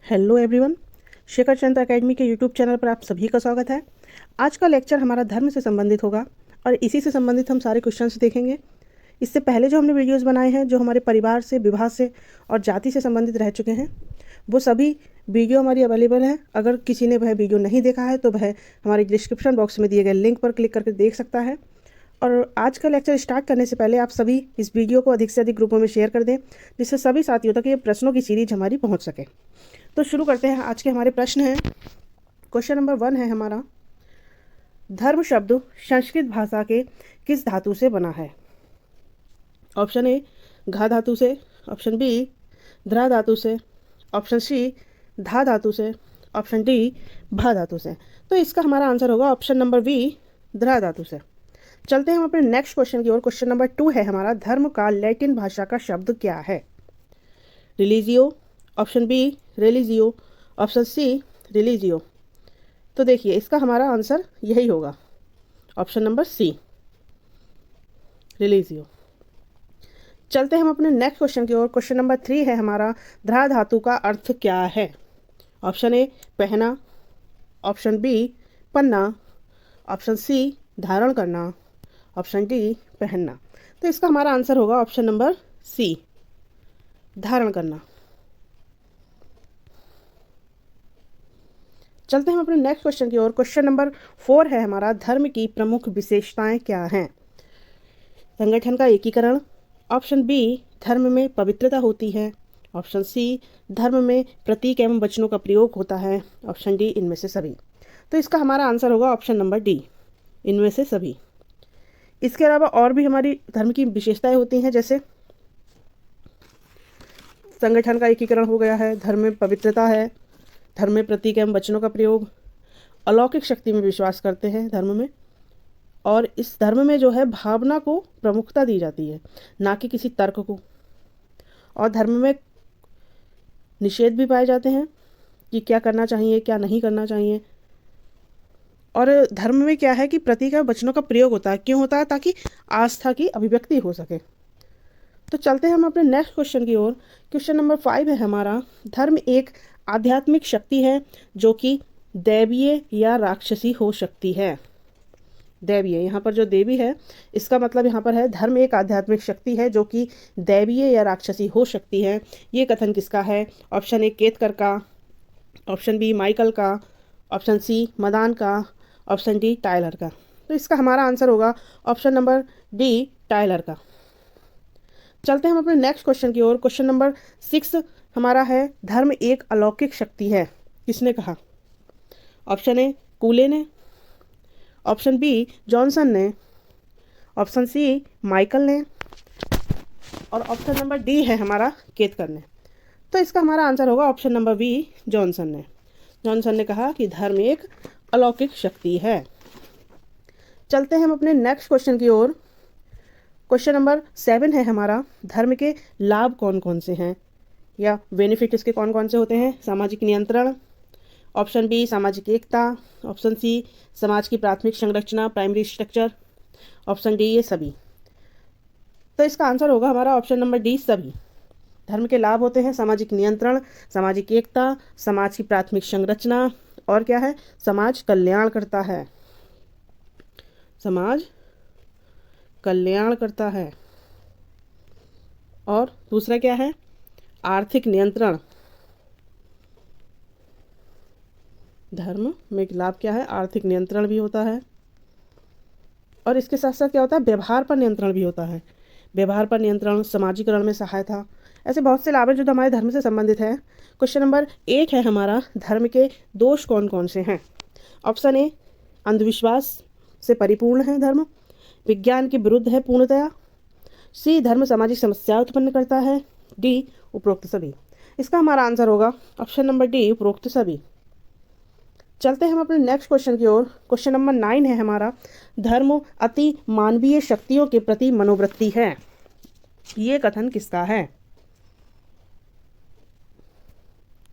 Hello everyone, Shekhar चंद्र academy के YouTube channel पर आप सभी का स्वागत है। आज का लेक्चर हमारा धर्म से संबंधित होगा और इसी से संबंधित हम सारे क्वेश्चंस देखेंगे। इससे पहले जो हमने वीडियोस बनाए हैं जो हमारे परिवार से, विवाह से और जाति से संबंधित रह चुके हैं, वो सभी वीडियो हमारी अवेलेबल है। अगर किसी ने वह वीडियो नहीं देखा है तो वह हमारे डिस्क्रिप्शन बॉक्स में दिए गए लिंक पर क्लिक करके देख सकता है। और आज का लेक्चर स्टार्ट करने से पहले आप सभी इस वीडियो को अधिक से अधिक ग्रुपों में शेयर कर दें, जिससे सभी साथियों तक ये प्रश्नों की सीरीज हमारी पहुंच सके। तो शुरू करते हैं। आज के हमारे प्रश्न हैं। क्वेश्चन नंबर 1 है हमारा, धर्म शब्द संस्कृत भाषा के किस धातु से बना है? ऑप्शन ए घा धातु से, ऑप्शन बी द्रा धातु से, ऑप्शन सी धा धातु से, ऑप्शन डी भा धातु से। तो इसका हमारा आंसर होगा ऑप्शन नंबर बी, द्रा धातु से। चलते हैं हम अपने नेक्स्ट क्वेश्चन की ओर। क्वेश्चन नंबर 2 है हमारा, धर्म का लैटिन भाषा का शब्द क्या है? रिलीजियो, ऑप्शन बी रिलीजियो, ऑप्शन सी रिलीजियो। तो देखिए इसका हमारा आंसर यही होगा, ऑप्शन नंबर सी, रिलीजियो। चलते हैं हम अपने नेक्स्ट क्वेश्चन की ओर। क्वेश्चन नंबर 3 है हमारा, ध्रा धातु का अर्थ क्या है? ऑप्शन ए पहना, ऑप्शन बी पन्ना, ऑप्शन सी धारण करना, ऑप्शन डी पहनना। तो इसका हमारा आंसर होगा ऑप्शन नंबर सी, धारण करना। चलते हैं हम अपने नेक्स्ट क्वेश्चन की ओर। क्वेश्चन नंबर 4 है हमारा, धर्म की प्रमुख विशेषताएं क्या हैं? संगठन का एकीकरण, ऑप्शन बी धर्म में पवित्रता होती है, ऑप्शन सी धर्म में प्रतीक एवं वचनों का प्रयोग होता है, ऑप्शन डी इनमें से सभी। तो इसका हमारा आंसर होगा ऑप्शन नंबर डी, इनमें से सभी। इसके अलावा और भी हमारी धर्म की विशेषताएं होती हैं, जैसे संगठन का एकीकरण हो गया है, धर्म में पवित्रता है, धर्म में प्रतीक एवं वचनों का प्रयोग, अलौकिक शक्ति में विश्वास करते हैं धर्म में, और इस धर्म में जो है भावना को प्रमुखता दी जाती है, ना कि किसी तर्क को। और धर्म में निषेध भी पाए जाते हैं कि क्या करना चाहिए, क्या नहीं करना चाहिए। और धर्म में क्या है कि प्रतीक एवं वचनों का प्रयोग होता है। क्यों होता है? ताकि आस्था की अभिव्यक्ति हो सके। तो चलते हैं हम अपने नेक्स्ट क्वेश्चन की ओर। क्वेश्चन नंबर 5 है हमारा, धर्म एक आध्यात्मिक शक्ति है जो कि दैवीय या राक्षसी हो सकती है। दैवीय, यहाँ पर जो देवी है इसका मतलब यहाँ पर है धर्म एक आध्यात्मिक शक्ति है जो कि दैवीय या राक्षसी हो सकती है। ये कथन किसका है? ऑप्शन ए केतकर का, ऑप्शन बी माइकल का, ऑप्शन सी मदान का, ऑप्शन डी टायलर का। तो इसका हमारा आंसर होगा ऑप्शन नंबर डी, टायलर का। चलते हैं हम अपने नेक्स्ट क्वेश्चन की ओर। क्वेश्चन नंबर 6 हमारा है, धर्म एक अलौकिक शक्ति है, किसने कहा? ऑप्शन ए कूले ने, ऑप्शन बी जॉनसन ने, ऑप्शन सी माइकल ने, और ऑप्शन नंबर डी है हमारा केतकर ने। तो इसका हमारा आंसर होगा ऑप्शन नंबर बी, जॉनसन ने। जॉनसन ने कहा कि धर्म एक अलौकिक शक्ति है। चलते हैं हम अपने नेक्स्ट क्वेश्चन की ओर। क्वेश्चन नंबर 7 है हमारा, धर्म के लाभ कौन कौन से हैं, या बेनिफिट इसके कौन कौन से होते हैं? सामाजिक नियंत्रण, ऑप्शन बी सामाजिक एकता, ऑप्शन सी समाज की प्राथमिक संरचना प्राइमरी स्ट्रक्चर, ऑप्शन डी ये सभी। तो इसका आंसर होगा हमारा ऑप्शन नंबर डी, सभी। धर्म के लाभ होते हैं सामाजिक नियंत्रण, सामाजिक एकता, समाज की प्राथमिक संरचना, और क्या है? समाज कल्याण करता है, समाज कल्याण करता है। और दूसरा क्या है? आर्थिक नियंत्रण। धर्म में लाभ क्या है? आर्थिक नियंत्रण भी होता है, और इसके साथ साथ क्या होता है? व्यवहार पर नियंत्रण भी होता है। व्यवहार पर नियंत्रण, समाजीकरण में सहायता, ऐसे बहुत से लाभ हैं जो हमारे धर्म से संबंधित है। क्वेश्चन नंबर 1 है हमारा, धर्म के दोष कौन कौन से हैं? ऑप्शन ए अंधविश्वास से परिपूर्ण है धर्म, विज्ञान के विरुद्ध है पूर्णतया, सी धर्म सामाजिक समस्या उत्पन्न करता है, डी उपरोक्त सभी। इसका हमारा आंसर होगा ऑप्शन नंबर डी, उपरोक्त सभी। चलते हैं हम अपने नेक्स्ट क्वेश्चन की ओर। क्वेश्चन नंबर 9 है हमारा, धर्म अति मानवीय शक्तियों के प्रति मनोवृत्ति है, ये कथन किसका है?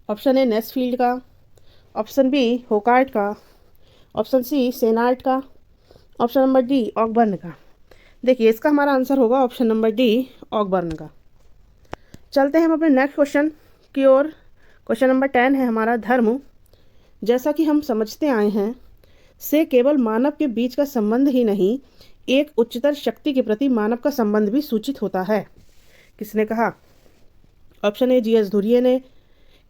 ऑप्शन ए नेस्फील्ड का, ऑप्शन बी होकार्ट का, ऑप्शन सी सेनार्ट का, ऑप्शन नंबर डी ऑकबर्न का। देखिए इसका हमारा आंसर होगा ऑप्शन नंबर डी, ऑकबर्न का। चलते हैं हम अपने नेक्स्ट क्वेश्चन की ओर। क्वेश्चन नंबर 10 है हमारा, धर्म जैसा कि हम समझते आए हैं से केवल मानव के बीच का संबंध ही नहीं, एक उच्चतर शक्ति के प्रति मानव का संबंध भी सूचित होता है। किसने कहा? Option A GS. धुरिये ने,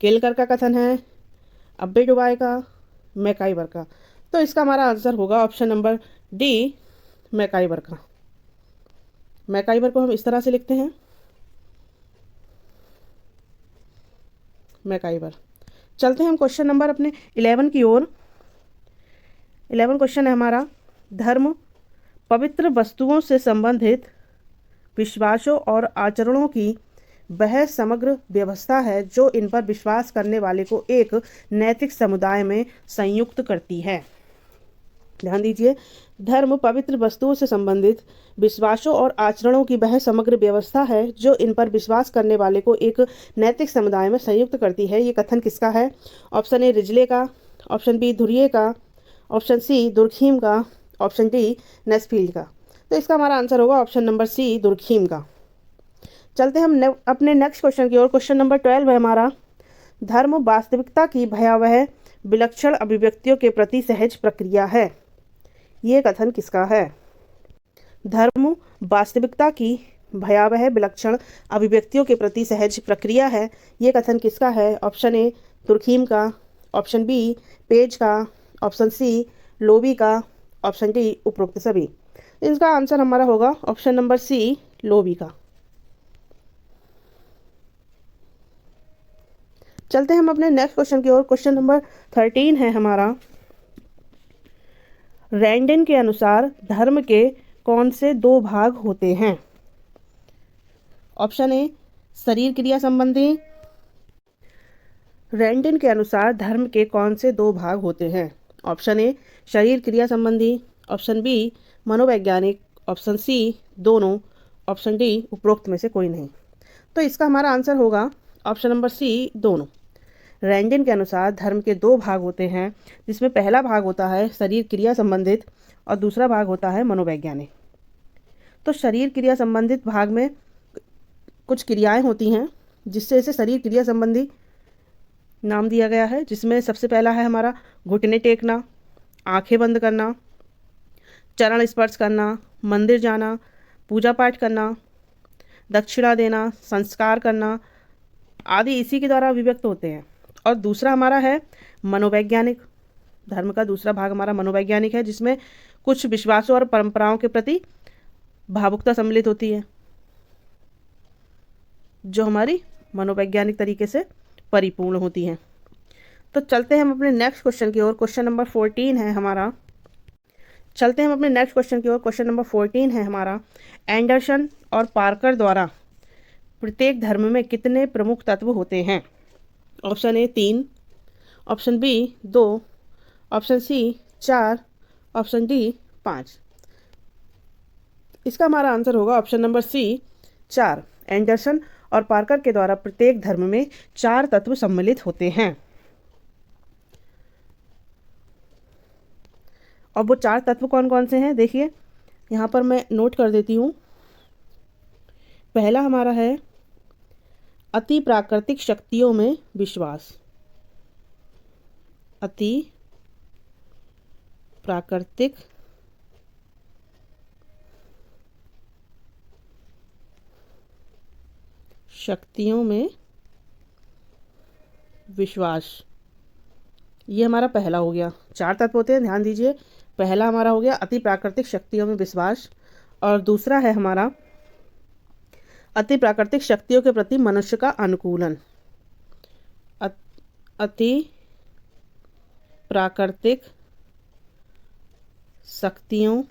केलकर का कथन है, अब्बे डुबाई का, मैकाइवर का। तो इसका हमारा आंसर होगा ऑप्शन नंबर डी, मैकाइवर का। मैकाइवर को हम इस तरह से लिखते हैं, मैकाइवर। चलते हैं हम क्वेश्चन नंबर अपने 11 की ओर। 11 क्वेश्चन है हमारा, धर्म पवित्र वस्तुओं से संबंधित विश्वासों और आचरणों की वह समग्र व्यवस्था है जो इन पर विश्वास करने वाले को एक नैतिक समुदाय में संयुक्त करती है। ध्यान दीजिए, धर्म पवित्र वस्तुओं से संबंधित विश्वासों और आचरणों की वह समग्र व्यवस्था है जो इन पर विश्वास करने वाले को एक नैतिक समुदाय में संयुक्त करती है। ये कथन किसका है? ऑप्शन ए रिजले का, ऑप्शन बी धुरिये का, ऑप्शन सी दुर्खीम का, ऑप्शन डी नेस्फील्ड का। तो इसका हमारा आंसर होगा ऑप्शन नंबर सी, दुर्खीम का। चलते हम अपने नेक्स्ट क्वेश्चन की ओर। क्वेश्चन नंबर 12 है हमारा, धर्म वास्तविकता की भयावह विलक्षण अभिव्यक्तियों के प्रति सहज प्रक्रिया है। ये कथन किसका है? धर्म वास्तविकता की भयावह विलक्षण अभिव्यक्तियों के प्रति सहज प्रक्रिया है। ये कथन किसका है? ऑप्शन ए तुर्खीम का, ऑप्शन बी पेज का, ऑप्शन सी लोबी का, ऑप्शन डी उपरोक्त सभी। इसका आंसर हमारा होगा ऑप्शन नंबर सी, लोबी का। चलते हैं हम अपने नेक्स्ट क्वेश्चन की ओर। क्वेश्चन नंबर 13 है हमारा, रैंडिन के अनुसार धर्म के कौन से दो भाग होते हैं? ऑप्शन ए शरीर क्रिया संबंधी। रैंडिन के अनुसार धर्म के कौन से दो भाग होते हैं? ऑप्शन ए शरीर क्रिया संबंधी, ऑप्शन बी मनोवैज्ञानिक, ऑप्शन सी दोनों, ऑप्शन डी उपरोक्त में से कोई नहीं। तो इसका हमारा आंसर होगा ऑप्शन नंबर सी, दोनों। रैंडिन के अनुसार धर्म के दो भाग होते हैं, जिसमें पहला भाग होता है शरीर क्रिया संबंधित और दूसरा भाग होता है मनोवैज्ञानिक। तो शरीर क्रिया संबंधित भाग में कुछ क्रियाएं होती हैं जिससे इसे शरीर क्रिया संबंधी नाम दिया गया है, जिसमें सबसे पहला है हमारा घुटने टेकना, आंखें बंद करना, चरण स्पर्श करना, मंदिर जाना, पूजा पाठ करना, दक्षिणा देना, संस्कार करना आदि इसी के द्वारा अभिव्यक्त होते हैं। और दूसरा हमारा है मनोवैज्ञानिक। धर्म का दूसरा भाग हमारा मनोवैज्ञानिक है, जिसमें कुछ विश्वासों और परंपराओं के प्रति भावुकता सम्मिलित होती है, जो हमारी मनोवैज्ञानिक तरीके से परिपूर्ण होती हैं। तो चलते हैं हम अपने नेक्स्ट क्वेश्चन की ओर। क्वेश्चन नंबर 14 है हमारा। चलते हैं हम अपने नेक्स्ट क्वेश्चन की ओर। क्वेश्चन नंबर 14 है हमारा, एंडरसन और पार्कर द्वारा प्रत्येक धर्म में कितने प्रमुख तत्व होते हैं? Option A 3, option B 2, option C 4, option D 5। इसका हमारा आंसर होगा ऑप्शन नंबर सी, 4। एंडरसन और पार्कर के द्वारा प्रत्येक धर्म में 4 तत्व सम्मिलित होते हैं। और वो 4 तत्व कौन कौन से हैं? देखिए यहाँ पर मैं नोट कर देती हूँ। पहला हमारा है अति प्राकृतिक शक्तियों में विश्वास। अति प्राकृतिक शक्तियों में विश्वास, ये हमारा पहला हो गया। 4 तत्व होते हैं, ध्यान दीजिए। पहला हमारा हो गया अति प्राकृतिक शक्तियों में विश्वास, और दूसरा है हमारा अति प्राकृतिक शक्तियों के प्रति मनुष्य का अनुकूलन। अति प्राकृतिक शक्तियों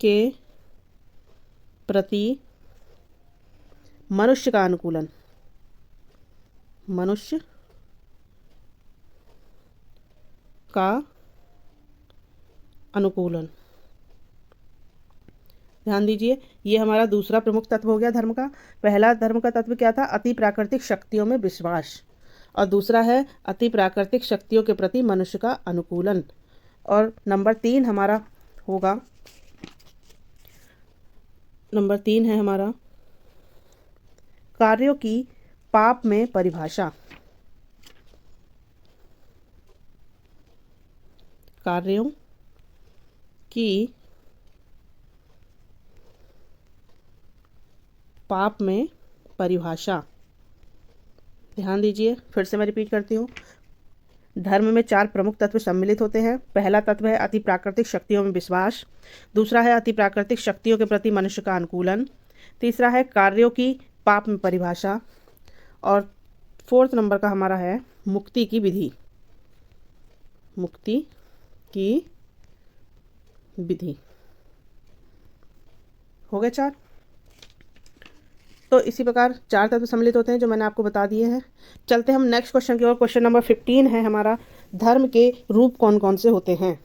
के प्रति मनुष्य का अनुकूलन, मनुष्य का अनुकूलन। ध्यान दीजिए, ये हमारा दूसरा प्रमुख तत्व हो गया धर्म का। पहला धर्म का तत्व क्या था? अति प्राकृतिक शक्तियों में विश्वास, और दूसरा है अति प्राकृतिक शक्तियों के प्रति मनुष्य का अनुकूलन। और नंबर 3 हमारा होगा, नंबर 3 है हमारा कार्यों की पाप में परिभाषा। कार्यों की पाप में परिभाषा। ध्यान दीजिए, फिर से मैं रिपीट करती हूँ। धर्म में 4 प्रमुख तत्व सम्मिलित होते हैं। पहला तत्व है अति प्राकृतिक शक्तियों में विश्वास। दूसरा है अति प्राकृतिक शक्तियों के प्रति मनुष्य का अनुकूलन। तीसरा है कार्यों की पाप में परिभाषा। और 4th नंबर का हमारा है मुक्ति की विधि। मुक्ति की विधि। हो गए 4। तो इसी प्रकार 4 तत्व सम्मिलित होते हैं जो मैंने आपको बता दिए हैं। चलते हम नेक्स्ट क्वेश्चन की ओर। क्वेश्चन नंबर 15 है हमारा, धर्म के रूप कौन कौन से होते हैं।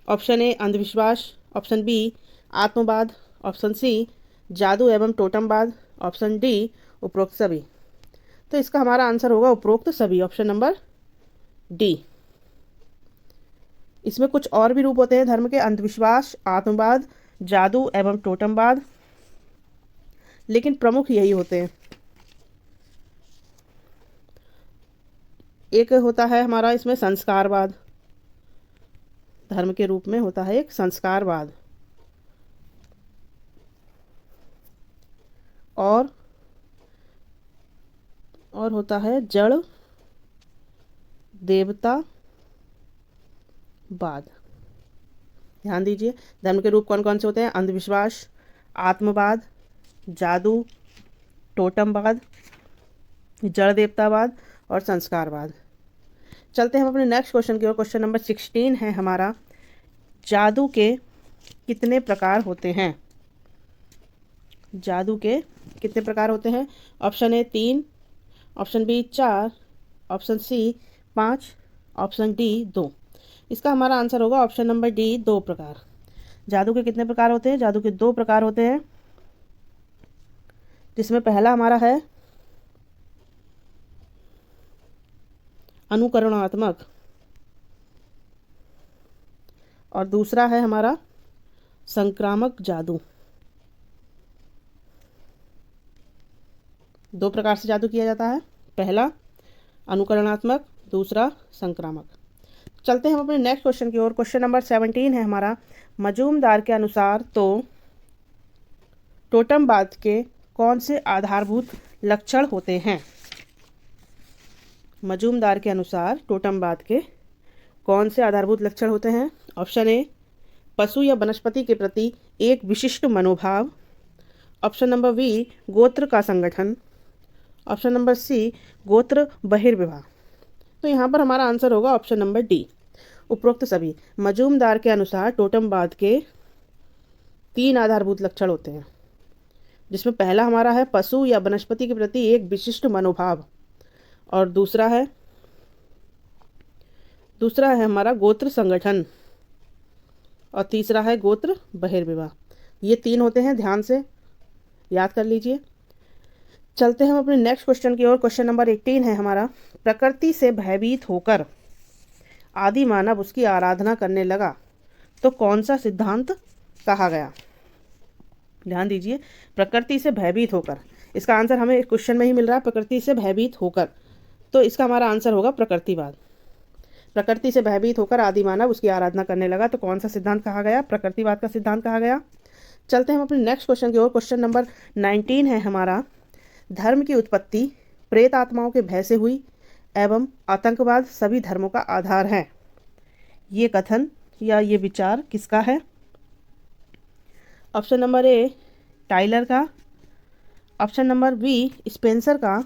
ऑप्शन ए अंधविश्वास, ऑप्शन बी आत्मवाद, ऑप्शन सी जादू एवं टोटमवाद, ऑप्शन डी उपरोक्त सभी। तो इसका हमारा आंसर होगा उपरोक्त सभी, ऑप्शन नंबर डी। इसमें कुछ और भी रूप होते हैं धर्म के, अंधविश्वास, आत्मवाद, जादू एवं टोटमवाद, लेकिन प्रमुख यही होते हैं। एक होता है हमारा इसमें संस्कारवाद। धर्म के रूप में होता है एक संस्कारवाद। और होता है जड़ देवतावाद। ध्यान दीजिए, धर्म के रूप कौन कौन से होते हैं। अंधविश्वास, आत्मवाद, जादू, टोटमवाद, जड़ देवतावाद और संस्कारवाद। चलते हैं हम अपने नेक्स्ट क्वेश्चन की ओर। क्वेश्चन नंबर 16 है हमारा, जादू के कितने प्रकार होते हैं। जादू के कितने प्रकार होते हैं। Option A 3, option B 4, option C 5, option D 2। इसका हमारा आंसर होगा ऑप्शन नंबर डी, 2 प्रकार। जादू के कितने प्रकार होते हैं। जादू के 2 प्रकार होते हैं, जिसमें पहला हमारा है अनुकरणात्मक और दूसरा है हमारा संक्रामक जादू। 2 प्रकार से जादू किया जाता है, पहला अनुकरणात्मक, दूसरा संक्रामक। चलते हैं हम अपने नेक्स्ट क्वेश्चन की ओर। क्वेश्चन नंबर 17 है हमारा, मजूमदार के अनुसार तो टोटमवाद के कौन से आधारभूत लक्षण होते हैं। मजूमदार के अनुसार टोटमवाद के कौन से आधारभूत लक्षण होते हैं। ऑप्शन ए पशु या वनस्पति के प्रति एक विशिष्ट मनोभाव, ऑप्शन नंबर बी गोत्र का संगठन, ऑप्शन नंबर सी गोत्र बहिर्विवाह। तो यहाँ पर हमारा आंसर होगा ऑप्शन नंबर डी, उपरोक्त सभी। मजूमदार के अनुसार टोटमवाद के 3 आधारभूत लक्षण होते हैं, जिसमें पहला हमारा है पशु या वनस्पति के प्रति एक विशिष्ट मनोभाव, और दूसरा है हमारा गोत्र संगठन, और तीसरा है गोत्र बहिर्विवाह। ये 3 होते हैं, ध्यान से याद कर लीजिए। चलते हैं हम अपने नेक्स्ट क्वेश्चन की ओर। क्वेश्चन नंबर 18 है हमारा, प्रकृति से भयभीत होकर आदि मानव उसकी आराधना करने लगा तो कौन सा सिद्धांत कहा गया। ध्यान दीजिए, प्रकृति से भयभीत होकर, इसका आंसर हमें क्वेश्चन में ही मिल रहा है, प्रकृति से भयभीत होकर। तो इसका हमारा आंसर होगा प्रकृतिवाद। प्रकृति से भयभीत होकर आदि मानव उसकी आराधना करने लगा तो कौन सा सिद्धांत कहा गया, प्रकृतिवाद का सिद्धांत कहा गया। चलते हैं हम अपने नेक्स्ट क्वेश्चन की ओर। क्वेश्चन नंबर 19 है हमारा, धर्म की उत्पत्ति प्रेत आत्माओं के भय से हुई एवं आतंकवाद सभी धर्मों का आधार है। ये कथन या ये विचार किसका है। ऑप्शन नंबर ए टाइलर का, ऑप्शन नंबर बी स्पेंसर का,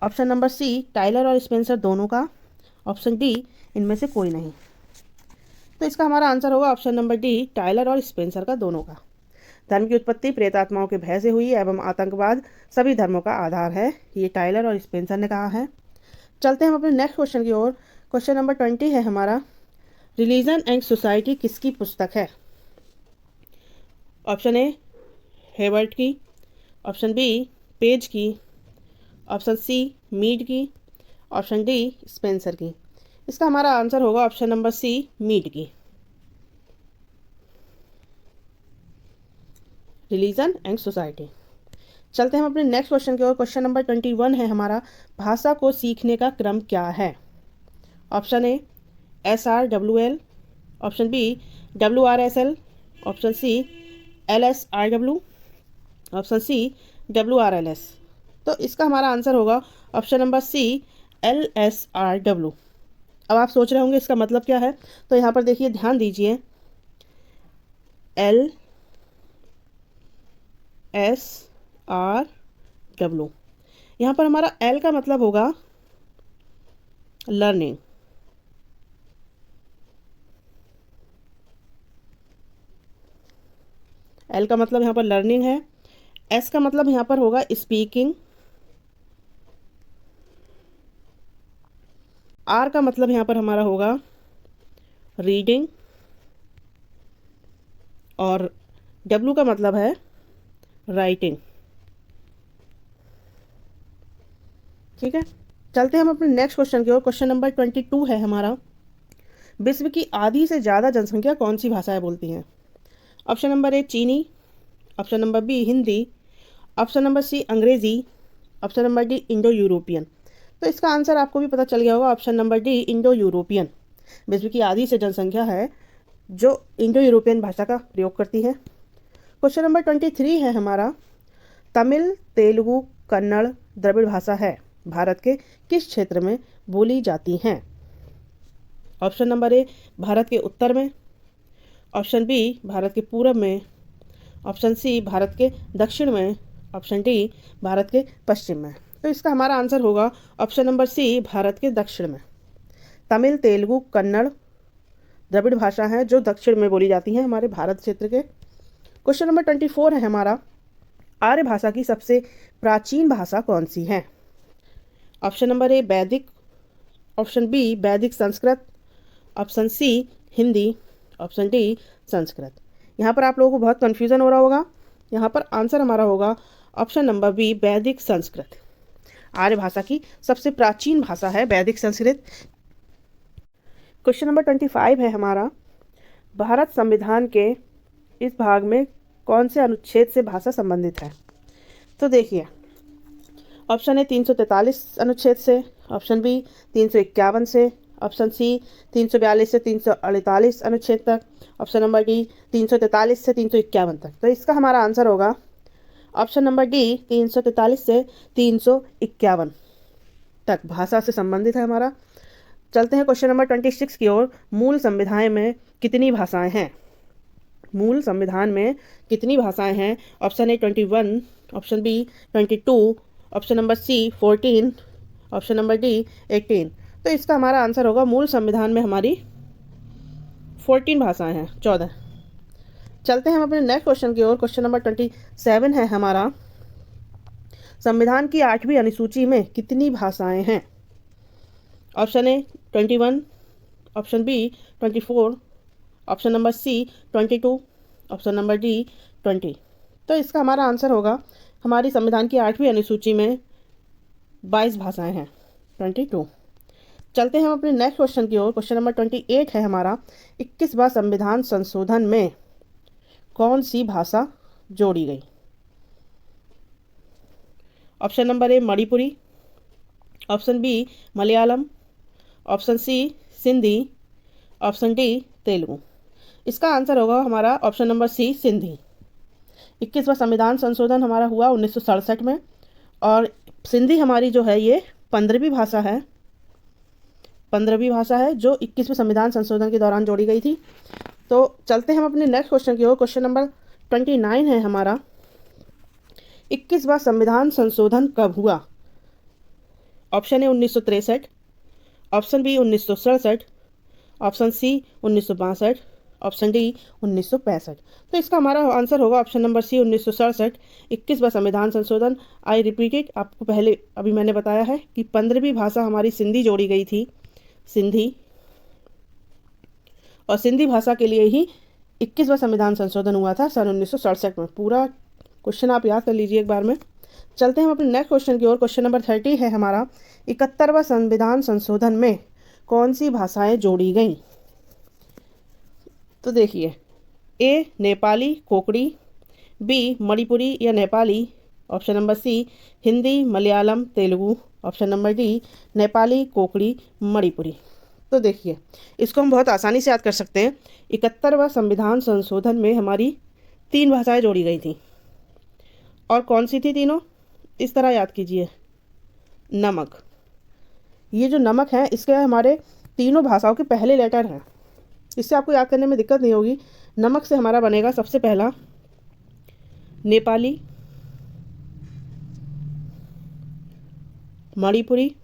ऑप्शन नंबर सी टाइलर और स्पेंसर दोनों का, ऑप्शन डी इनमें से कोई नहीं। तो इसका हमारा आंसर होगा ऑप्शन नंबर डी, टाइलर और स्पेंसर का दोनों का। धर्म की उत्पत्ति प्रेतात्माओं के भय से हुई एवं आतंकवाद सभी धर्मों का आधार है, ये टाइलर और स्पेंसर ने कहा है। चलते हैं हम अपने नेक्स्ट क्वेश्चन की ओर। क्वेश्चन नंबर 20 है हमारा, रिलीजन एंड सोसाइटी किसकी पुस्तक है। ऑप्शन ए हेवर्ट की, ऑप्शन बी पेज की, ऑप्शन सी मीड की, ऑप्शन डी स्पेंसर की। इसका हमारा आंसर होगा ऑप्शन नंबर सी मीड की, रिलीजन एंड सोसाइटी। चलते हैं हम अपने नेक्स्ट क्वेश्चन की ओर। क्वेश्चन नंबर 21 है हमारा, भाषा को सीखने का क्रम क्या है? Option A SRWL, option B WRSL, option C LSRW, option C WRLS। तो इसका हमारा आंसर होगा ऑप्शन नंबर सी LSRW। अब आप सोच रहे होंगे इसका मतलब क्या है, तो यहाँ पर देखिए, ध्यान दीजिए, LSRW, यहाँ पर हमारा L का मतलब होगा लर्निंग, L का मतलब यहाँ पर लर्निंग है। S का मतलब यहाँ पर होगा स्पीकिंग, R का मतलब यहाँ पर हमारा होगा रीडिंग, और W का मतलब है राइटिंग। ठीक है, चलते हैं हम अपने नेक्स्ट क्वेश्चन की ओर। क्वेश्चन नंबर 22 है हमारा, विश्व की आधी से ज़्यादा जनसंख्या कौन सी भाषाएं बोलती हैं? ऑप्शन नंबर ए चीनी, option number B Hindi, option number C अंग्रेज़ी, option number D Indo European. तो इसका आंसर आपको भी पता चल गया होगा, option number D Indo European. विश्व की आधी से जनसंख्या है जो इंडो यूरोपियन भाषा का प्रयोग करती है। क्वेश्चन नंबर 23 है हमारा, तमिल, तेलुगु, कन्नड़ द्रविड़ भाषा है, भारत के किस क्षेत्र में बोली जाती हैं? ऑप्शन नंबर ए भारत के उत्तर में, ऑप्शन बी भारत के पूर्व में, ऑप्शन सी भारत के दक्षिण में, ऑप्शन डी भारत के पश्चिम में। तो इसका हमारा आंसर होगा ऑप्शन नंबर सी भारत के दक्षिण में। तमिल, तेलुगु, कन्नड़ द्रविड़ भाषा हैं जो दक्षिण में बोली जाती हैं हमारे भारत क्षेत्र के। क्वेश्चन नंबर 24 है हमारा, आर्य भाषा की सबसे प्राचीन भाषा कौन सी है? ऑप्शन नंबर ए वैदिक, option B Vedic Sanskrit, option C Hindi, option D Sanskrit. यहाँ पर आप लोगों को बहुत कन्फ्यूज़न हो रहा होगा, यहाँ पर आंसर हमारा होगा option number B Vedic Sanskrit. आर्य भाषा की सबसे प्राचीन भाषा है वैदिक संस्कृत। क्वेश्चन नंबर 25 है हमारा, भारत संविधान के इस भाग में कौन से अनुच्छेद से भाषा संबंधित है? तो देखिए, ऑप्शन ए 343 अनुच्छेद से, ऑप्शन बी 351 से, ऑप्शन सी 342 से 348 अनुच्छेद तक, ऑप्शन नंबर डी 343 से 351 तक। तो इसका हमारा आंसर होगा ऑप्शन नंबर डी 343 से 351 तक भाषा से संबंधित है हमारा। चलते हैं क्वेश्चन नंबर 26 की ओर। मूल संविधान में कितनी भाषाएं हैं? मूल संविधान में कितनी भाषाएं हैं? Option A 21, option B 22, option number C 14, option number D 18। तो इसका हमारा आंसर होगा मूल संविधान में हमारी 14 भाषाएं हैं, 14। चलते हैं हम अपने नेक्स्ट क्वेश्चन की ओर। क्वेश्चन नंबर 27 है हमारा, संविधान की 8वीं अनुसूची में कितनी भाषाएं हैं? Option A 21, option B 24, option number C 22, option number D 20। तो इसका हमारा आंसर होगा, हमारी संविधान की 8वीं अनुसूची में 22 भाषाएं हैं, 22। चलते हैं हम अपने नेक्स्ट क्वेश्चन की ओर। क्वेश्चन नंबर 28 है हमारा, 21वां संविधान संशोधन में कौन सी भाषा जोड़ी गई? Option number A Manipuri, option B Malayalam, option C Sindhi, option D Telugu. इसका आंसर होगा हमारा ऑप्शन नंबर सी सिंधी। 21वां संविधान संशोधन हमारा हुआ 1967 में, और सिंधी हमारी जो है ये 15वीं भाषा है, 15वीं भाषा है जो 21वें संविधान संशोधन के दौरान जोड़ी गई थी। तो चलते हैं हम अपने नेक्स्ट क्वेश्चन की ओर। क्वेश्चन नंबर 29 है हमारा, 21वां संविधान संशोधन कब हुआ? Option A 1963, option B 1967, option C 1962, option D 1965। तो इसका हमारा आंसर होगा ऑप्शन नंबर सी 1967, 21वां संविधान संशोधन। आई रिपीटेड, आपको पहले अभी मैंने बताया है कि 15वीं भाषा हमारी सिंधी जोड़ी गई थी, सिंधी, और सिंधी भाषा के लिए ही 21वां संविधान संशोधन हुआ था सन 1967 में। पूरा क्वेश्चन आप याद कर लीजिए एक बार में। चलते हैं हम अपने नेक्स्ट क्वेश्चन की ओर। क्वेश्चन नंबर 30 है हमारा, 71वां संविधान संशोधन में कौन सी भाषाएं जोड़ी गईं? तो देखिए, ए नेपाली कोंकणी, बी मणिपुरी या Nepali, option number C Hindi, Malayalam, Telugu. Option number D Nepali, Konkani, Manipuri. तो देखिए, इसको हम बहुत आसानी से याद कर सकते हैं। 71वां संविधान संशोधन में हमारी 3 भाषाएं जोड़ी गई थी। और कौन सी थी तीनों? इस तरह याद कीजिए, नमक। ये जो नमक है, इसके हमारे तीनों भाषाओं के पहले लेटर हैं। इससे आपको याद करने में दिक्कत नहीं होगी। नमक से हमारा बनेगा सबसे पहला नेपाली, मणिपुरी,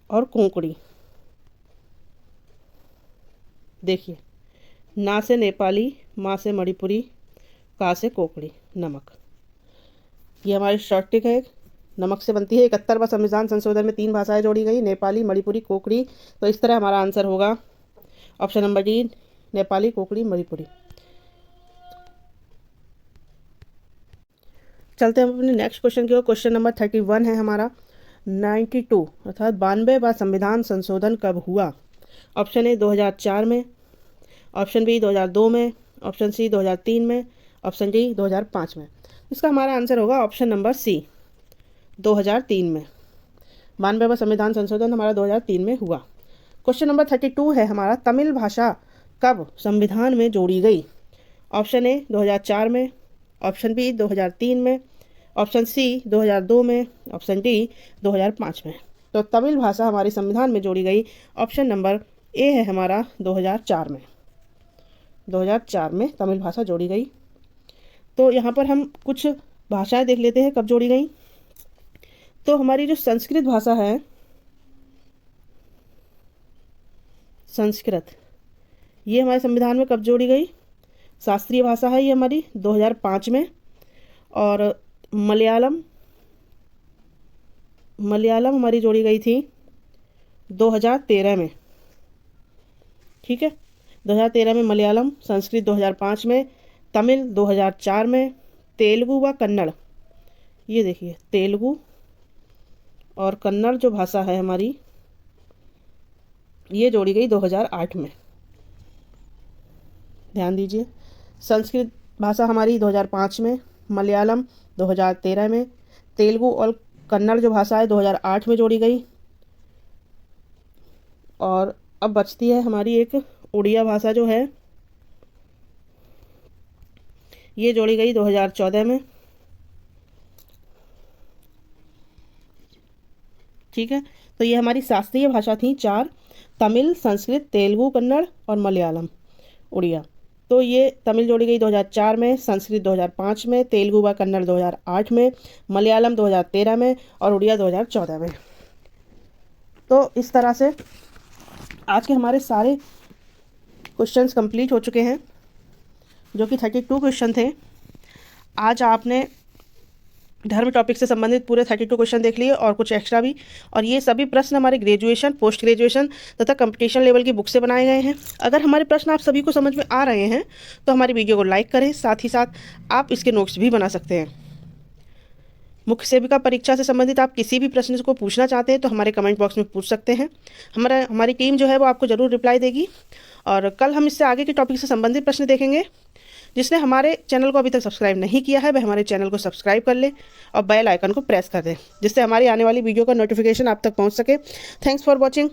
और कोंकणी। देखिए, ना से नेपाली, माँ से मणिपुरी, का से कोंकणी, नमक। ये हमारी शॉर्ट ट्रिक है, नमक से बनती है। 71वां संविधान संशोधन में 3 भाषाएं जोड़ी गई, नेपाली, मणिपुरी, कोंकणी। तो इस तरह हमारा आंसर होगा option number D, Nepali, Konkani, Manipuri. चलते हैं अपने नेक्स्ट क्वेश्चन की ओर। क्वेश्चन नंबर 31 है हमारा, 92 अर्थात 92वां संविधान संशोधन कब हुआ? ऑप्शन ए 2004 में, ऑप्शन बी 2002 में, ऑप्शन सी 2003 में, ऑप्शन डी 2005 में। इसका हमारा आंसर होगा ऑप्शन नंबर सी, 2003 में। 92वां संविधान संशोधन हमारा 2003 में हुआ। क्वेश्चन नंबर 32 है हमारा, तमिल भाषा कब संविधान में जोड़ी गई? ऑप्शन ए 2004 में, ऑप्शन बी 2003 में, ऑप्शन सी 2002 में, ऑप्शन डी 2005 में। तो तमिल भाषा हमारे संविधान में जोड़ी गई, ऑप्शन नंबर ए है हमारा 2004 में। 2004 में तमिल भाषा जोड़ी गई। तो यहाँ पर हम कुछ भाषाएं देख लेते हैं कब जोड़ी गई। तो हमारी जो संस्कृत भाषा है, संस्कृत, ये हमारे संविधान में कब जोड़ी गई? शास्त्रीय भाषा है ये हमारी, 2005 में। और मलयालम हमारी जोड़ी गई थी 2013 में। ठीक है, 2013 में मलयालम, संस्कृत 2005 में, तमिल 2004 में, तेलुगु व कन्नड़, ये देखिए तेलुगु और कन्नड़ जो भाषा है हमारी, ये जोड़ी गई 2008 में। ध्यान दीजिए, संस्कृत भाषा हमारी 2005 में, मलयालम 2013 में, तेलुगु और कन्नड़ जो भाषा है 2008 में जोड़ी गई। और अब बचती है हमारी एक उड़िया भाषा जो है, ये जोड़ी गई 2014 में। ठीक है, तो ये हमारी शास्त्रीय भाषा थी 4, तमिल, संस्कृत, तेलुगु, कन्नड़ और मलयालम, उड़िया। तो ये तमिल जोड़ी गई 2004 में, संस्कृत 2005 में, तेलुगु व कन्नड़ 2008 में, मलयालम 2013 में और उड़िया 2014 में। तो इस तरह से आज के हमारे सारे क्वेश्चंस कंप्लीट हो चुके हैं, जो कि 32 क्वेश्चन थे। आज आपने धर्म टॉपिक से संबंधित पूरे 32 क्वेश्चन देख लिए और कुछ एक्स्ट्रा भी। और ये सभी प्रश्न हमारे ग्रेजुएशन, पोस्ट ग्रेजुएशन तथा कंपटीशन लेवल की बुक से बनाए गए हैं। अगर हमारे प्रश्न आप सभी को समझ में आ रहे हैं तो हमारी वीडियो को लाइक करें, साथ ही साथ आप इसके नोट्स भी बना सकते हैं। मुख्य सेविका परीक्षा से संबंधित आप किसी भी प्रश्न को पूछना चाहते हैं तो हमारे कमेंट बॉक्स में पूछ सकते हैं। हमारी टीम जो है वो आपको ज़रूर रिप्लाई देगी। और कल हम इससे आगे के टॉपिक से संबंधित प्रश्न देखेंगे। जिसने हमारे चैनल को अभी तक सब्सक्राइब नहीं किया है वह हमारे चैनल को सब्सक्राइब कर ले और बेल आइकन को प्रेस कर दें, जिससे हमारी आने वाली वीडियो का नोटिफिकेशन आप तक पहुंच सके। Thanks for watching.